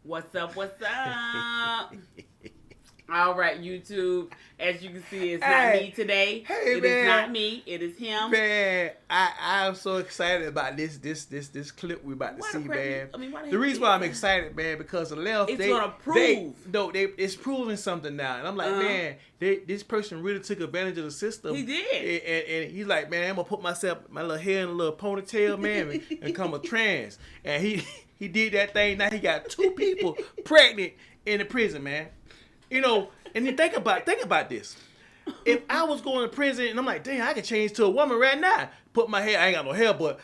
What's up? What's up? All right, YouTube. As you can see, it's not me today. Hey, it man. is not me. It is him. Man, I'm so excited about this clip we're about to see, man. The reason why I'm excited, man, because the left, it's gonna prove. It's proving something now, and I'm like, man, this person really took advantage of the system. He did, and he's like, man, I'm gonna put my little hair in a little ponytail, man, and become a trans, and he did that thing. Now he got 2 people pregnant in the prison, man. You know, and then think about this. If I was going to prison and I'm like, dang, I can change to a woman right now. Put my hair, I ain't got no hair, but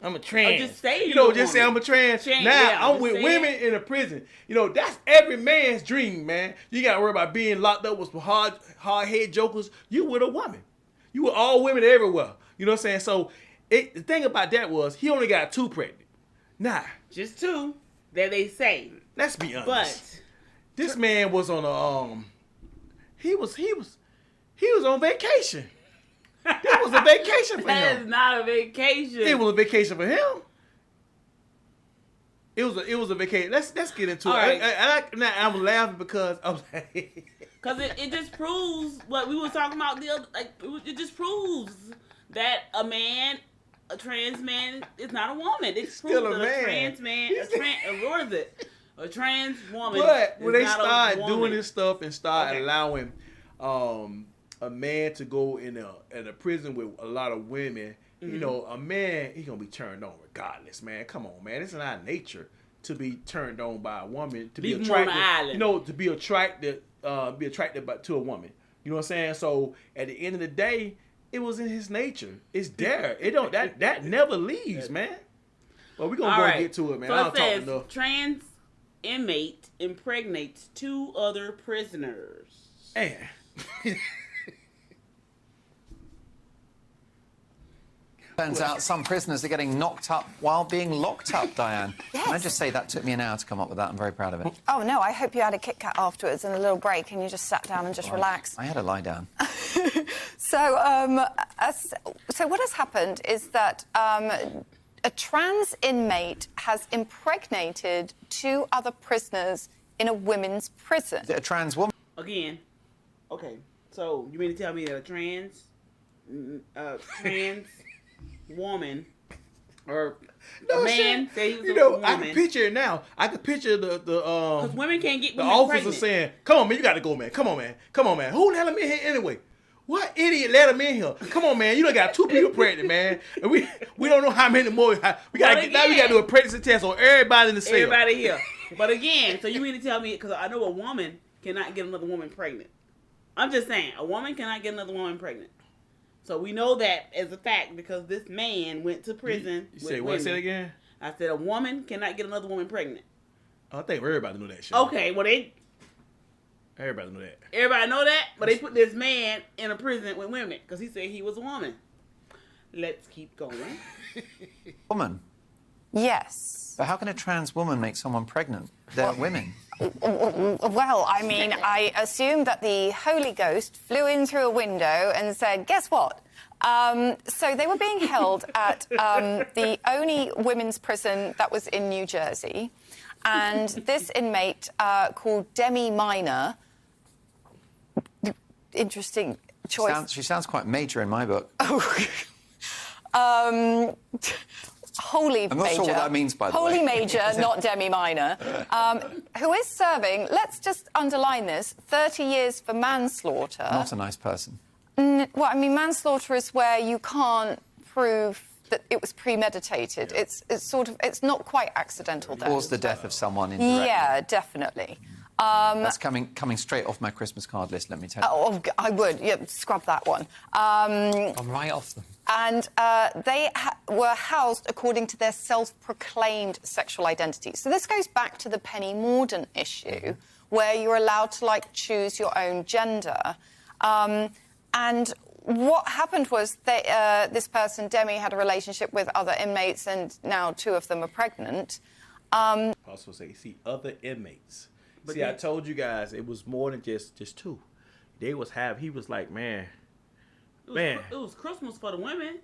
I'm a trans. Just say say I'm a trans. Now I'm with women in a prison. You know, that's every man's dream, man. You got to worry about being locked up with some hard head jokers. You with a woman. You with all women everywhere. You know what I'm saying? So the thing about that was he only got 2 pregnant. Nah. Just 2 that they say. Let's be honest. But this man was on a he was on vacation. That was a vacation for him. That is not a vacation. It was a vacation for him. It was a vacation. Let's get into it. Right. I'm laughing because I'm like, because it just proves what we were talking about the other. Like it just proves that a trans man is not a woman. It proves still a that man. A trans man, what is it? A trans woman. But when they start doing doing this stuff and start allowing a man to go in a prison with a lot of women, you know, a man, he gonna be turned on regardless, man. Come on, man. It's not nature to be turned on by a woman, to be attracted, you know, to be attracted to a woman. You know what I'm saying? So at the end of the day, it was in his nature. It's there. It don't that never leaves, man. Well, we're gonna get to it, man. So I don't it says talk enough. Trans inmate impregnates 2 other prisoners. Man. Turns out some prisoners are getting knocked up while being locked up, Diane. Yes. Can I just say that took me an hour to come up with that? I'm very proud of it. Oh, no, I hope you had a Kit Kat afterwards and a little break and you just sat down and just relaxed. I had a lie down. So what has happened is that a trans inmate has impregnated 2 other prisoners in a women's prison. A trans woman? Again. Okay. So, you mean to tell me that a trans woman or a man say he was a woman. I can picture it now. I can picture the because women can't get the women officer pregnant. saying, "Come on, man, you got to go, man. Come on, man. Come on, man. Who let him in here anyway? What idiot let him in here? Come on, man. You done got 2 people pregnant, man. And we don't know how many more. We got to do a pregnancy test on everybody in the cell. Everybody here. But again, so you mean to tell me, because I know a woman cannot get another woman pregnant. I'm just saying, a woman cannot get another woman pregnant. So we know that as a fact because this man went to prison. You say what? Say it again? I said a woman cannot get another woman pregnant. I think everybody know that shit. Okay, well everybody know that. Everybody know that, but they put this man in a prison with women because he said he was a woman. Let's keep going. Woman? Yes. But how can a trans woman make someone pregnant? They're women. Well, I mean, I assume that the Holy Ghost flew in through a window and said, guess what? So they were being held at the only women's prison that was in New Jersey. And this inmate called Demi Minor, interesting choice. She sounds quite major in my book. Holy major. I'm not sure what that means, by the way. Holy major, not Demi Minor, who is serving, let's just underline this, 30 years for manslaughter. Not a nice person. Well, I mean, manslaughter is where you can't prove that it was premeditated. Yeah. It's not quite accidental death. Caused the death of someone indirectly. Yeah, definitely. That's coming straight off my Christmas card list, let me tell you. Oh, I would. Yeah, scrub that one. I'm right off them. And they were housed according to their self-proclaimed sexual identity. So this goes back to the Penny Mordaunt issue, where you're allowed to, choose your own gender. And what happened was this person, Demi, had a relationship with other inmates, and now 2 of them are pregnant. Also say, other inmates. But I told you guys it was more than just 2. He was like, man. It was Christmas for the women.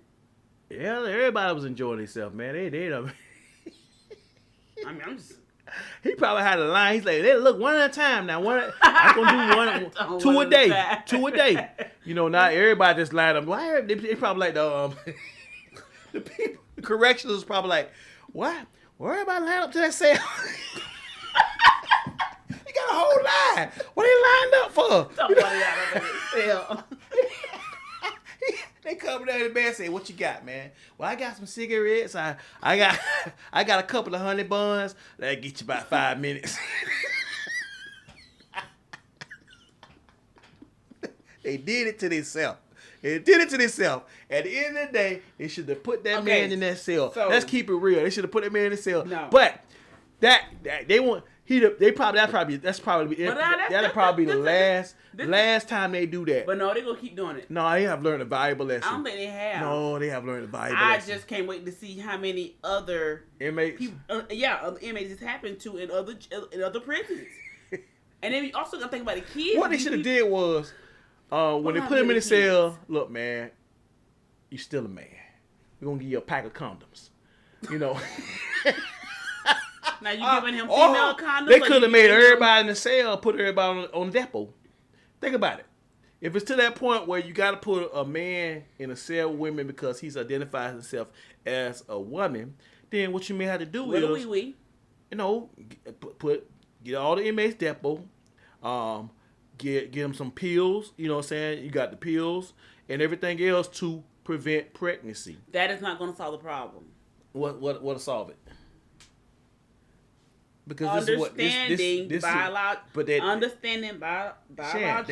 Yeah, everybody was enjoying themselves, man. They I mean, I'm just. He probably had a line. He's like, "Hey, look, one at a time now. I'm gonna do two a day, 2 a day." You know, not everybody just lined up. Why? They probably like the people, the correctionals probably like, "What? Where everybody line up to that cell?" He got a whole line. What they lined up for? Somebody line up at the cell. They come down to the bed and say, "What you got, man?" Well, I got some cigarettes. I got a couple of honey buns. That'll get you about 5 minutes. They did it to themselves. They did it to themselves. At the end of the day, they should have put that man in that cell. So, let's keep it real. They should have put that man in the cell. No. But that they want. That'll probably be the last time they do that. But no, they're gonna keep doing it. No, they have learned a valuable lesson. I don't think they have. No, they have learned a valuable lesson. I just can't wait to see how many other inmates. People, other inmates it's happened to in other prisons. And then you also gotta think about the kids. What they should have did was when they put him in the cell. Look, man, you still a man. We're gonna give you a pack of condoms. You know. Now you giving him female condoms? They could have made everybody in the cell put everybody on depot. Think about it. If it's to that point where you got to put a man in a cell with women because he's identified himself as a woman, then what you may have to do is, you know, get all the inmates depot, get them some pills. You know what I'm saying? You got the pills and everything else to prevent pregnancy. That is not going to solve the problem. What'll solve it? Because understanding biologically they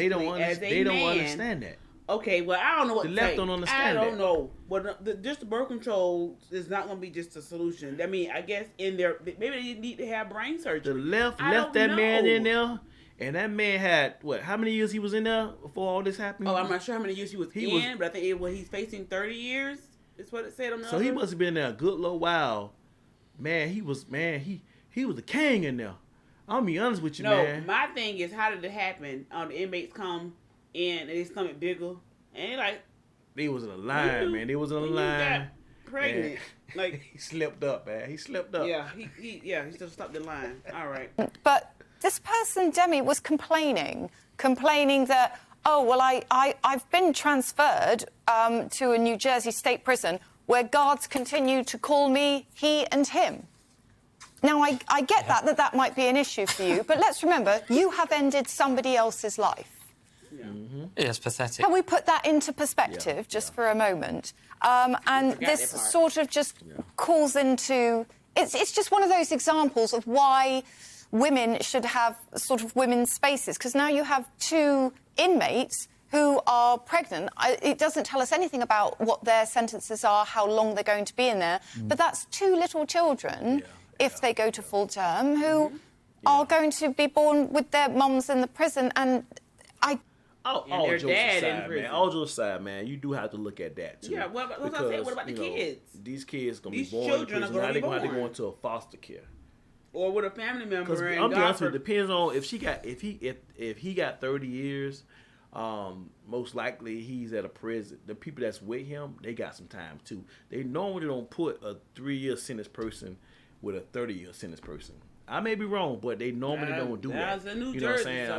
don't understand that. Okay, well, I don't know what the left don't understand. I don't know. But just the birth control is not going to be just a solution. I mean, I guess maybe they need to have brain surgery. The left that man in there, and that man had how many years he was in there before all this happened? Oh, I'm not sure how many years he was in, but I think he's facing 30 years. Is what it said on the. So he must have been there a good little while. Man, he was the king in there. I'll be honest with you, man. No, my thing is, how did it happen? The inmates come in and they stomach bigger, and they was in a line, man. They was in a line. You got pregnant, man. He slipped up, man. He slipped up. Yeah, he should have stopped the line. All right. But this person, Demi, was complaining that, oh, well, I've been transferred to a New Jersey state prison where guards continue to call me he and him. Now, I get that might be an issue for you, but let's remember, you have ended somebody else's life. Yeah. Mm-hmm. It's pathetic. Can we put that into perspective just for a moment? And this sort of just calls into... It's just one of those examples of why women should have sort of women's spaces, because now you have two inmates who are pregnant. It doesn't tell us anything about what their sentences are, how long they're going to be in there, but that's two little children... if they go to full term, who are going to be born with their mums in the prison, and all jokes aside, man, you do have to look at that, too. Yeah, what about the kids? These kids going to be born in prison. Now they're going to go into a foster care. Or with a family member. Because I'm honest with you, it depends on if he got 30 years, most likely he's at a prison. The people that's with him, they got some time, too. They normally don't put a 3-year sentence person with a 30-year sentence person. I may be wrong, but they normally don't do that. In New you know what I'm Jersey, saying? so I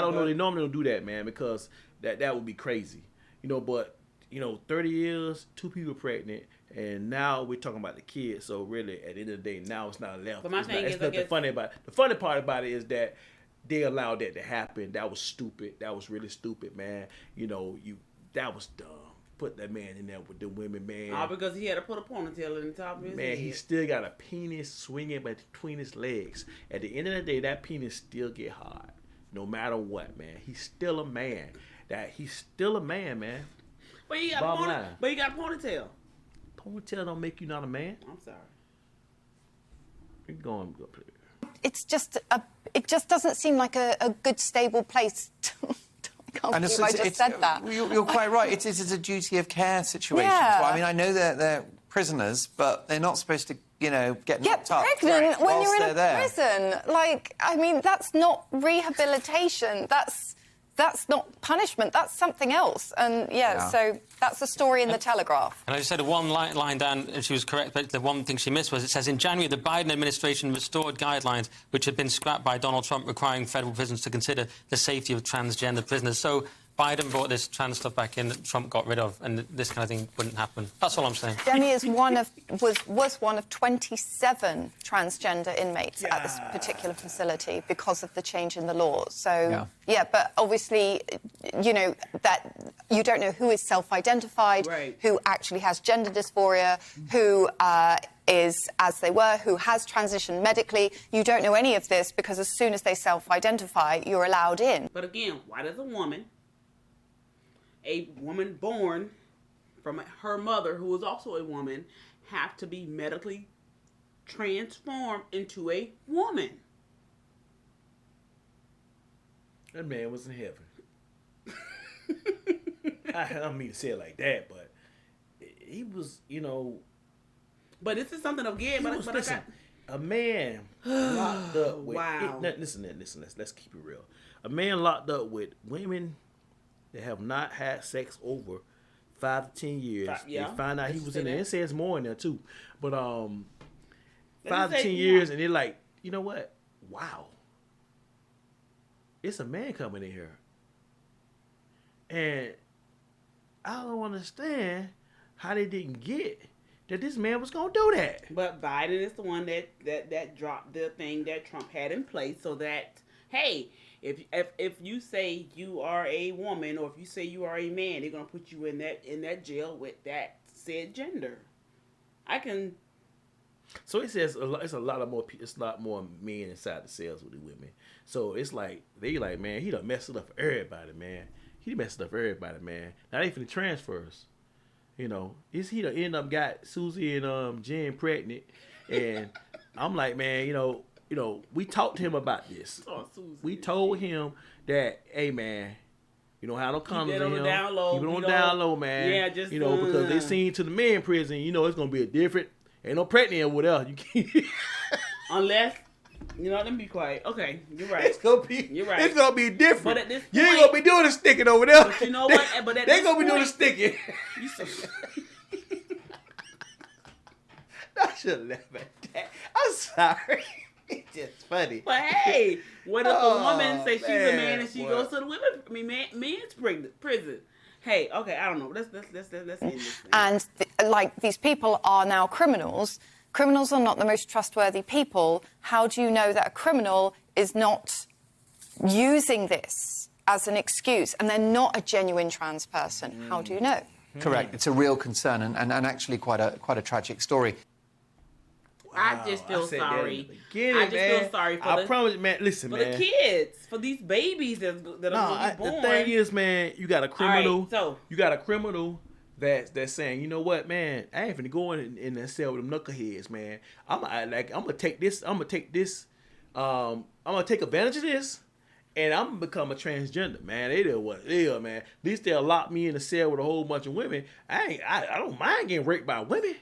don't know. They normally don't do that, man, because that would be crazy. You know, but 30 years, 2 people pregnant, and now we're talking about the kids. So really, at the end of the day, now it's not left. But my thing is, the funny part about it is that they allowed that to happen. That was stupid. That was really stupid, man. That was dumb. Put that man in there with the women, man. All because he had to put a ponytail in the top of his head. Man, he still got a penis swinging between his legs. At the end of the day, that penis still get hard. No matter what, man. He's still a man. He's still a man, man. But you got a ponytail. Ponytail don't make you not a man. I'm sorry. You're going up there. It's just it just doesn't seem like a good, stable place to... I just said that. You're quite right. It is a duty of care situation. Yeah. Well, I mean, I know they're prisoners, but they're not supposed to, get knocked up. Get pregnant when you're in a there. prison. I mean, that's not rehabilitation. That's that's not punishment. That's something else. And, so that's the story in the Telegraph. And I just said one line down, and she was correct, but the one thing she missed was it says, in January, the Biden administration restored guidelines which had been scrapped by Donald Trump requiring federal prisons to consider the safety of transgender prisoners. So Biden brought this trans stuff back in that Trump got rid of, and this kind of thing wouldn't happen. That's all I'm saying. Demi is was one of 27 transgender inmates at this particular facility because of the change in the law. So, but obviously, that you don't know who is self-identified, who actually has gender dysphoria, who is as they were, who has transitioned medically. You don't know any of this because as soon as they self-identify, you're allowed in. But again, why does a woman born from her mother, who is also a woman, have to be medically transformed into a woman? That man was in heaven. I don't mean to say it like that, but he was, But this is something again. Listen, a man locked up with. Listen, let's keep it real. A man locked up with women that have not had sex over 5 to 10 years. They find out he was in there. It says more in there too, but 5 to 10 years, and they're like, you know what? Wow, it's a man coming in here, and I don't understand how they didn't get that this man was gonna do that. But Biden is the one that dropped the thing that Trump had in place, so that hey, if you say you are a woman or if you say you are a man, they're gonna put you in that jail with that said gender. So it says it's a lot more men inside the cells with the women. So it's like they like, man, he done messed it up for everybody, man. He messed it up for everybody, man. Now they finna transfers. He done end up got Susie and Jen pregnant, and I'm like, man, we talked to him about this. We told him that, hey, man, you don't have no condoms in him. Keep it on the down low, man. Yeah, just because they seen to the men prison. It's gonna be a different. Ain't no pregnant or whatever. You can't. Unless. Let me be quiet. Okay, you're right. You're right. It's gonna be different. But at this point, you ain't gonna be doing the sticking over there. But you know what? But they gonna be doing the sticking. I should laugh at that. I'm sorry. It's just funny. But hey, what if a woman says she's a man and she goes to the men's prison? Hey, okay, I don't know. Let's end this thing. And these people are now criminals. Criminals are not the most trustworthy people. How do you know that a criminal is not using this as an excuse and they're not a genuine trans person? How do you know? Correct. It's a real concern and actually quite a tragic story. I just feel sorry. Feel sorry for promise, man. Listen, for man. the kids, for these babies that are going to be born. The thing is, man, you got a criminal. Right, you got a criminal that's saying, you know what, man, I ain't finna go in that cell with them knuckleheads, man. I'm gonna take this. I'm gonna take advantage of this, and I'm gonna become a transgender, man. It is what it is, man. At least they'll lock me in a cell with a whole bunch of women. I don't mind getting raped by women.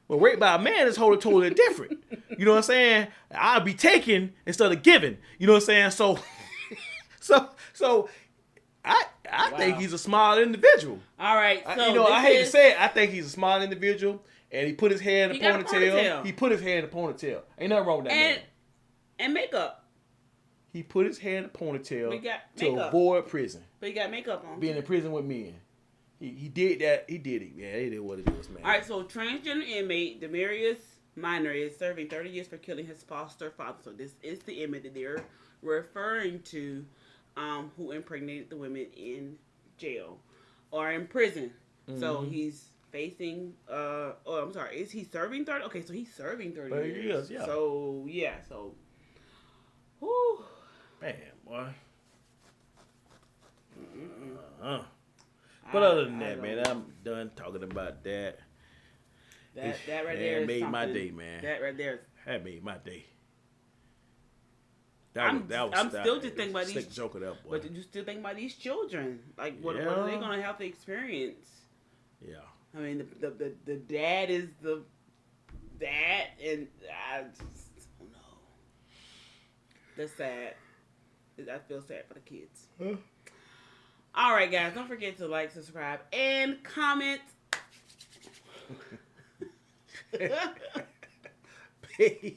But raped by a man is totally different. You know what I'm saying? I'll be taking instead of giving. You know what I'm saying? So I think he's a smart individual. All right. So I hate to say it. I think he's a smart individual, and he put his hair in a ponytail. He put his hair in a ponytail. Ain't nothing wrong with that man. And makeup. He put his hair in a ponytail to avoid prison. But he got makeup on. Being in prison with men. He did that. He did it. Yeah, it is what it is, man. All right, so transgender inmate Demarius Minor is serving 30 years for killing his foster father. So this is the inmate that they're referring to, who impregnated the women in jail or in prison. Mm-hmm. So he's facing. Is he serving 30? Okay, so he's serving 30 years. Yeah. So whew. Man, boy. But other than that, man, I'm done talking about that. That right there made my day, man. That right there. That made my day. I'm still just thinking about these. Joke it up, boy. But you still think about these children? Like, what are they gonna have to experience? Yeah. I mean, the dad is the dad, and I just don't know. That's sad. I feel sad for the kids. Huh? All right, guys. Don't forget to like, subscribe, and comment. Peace.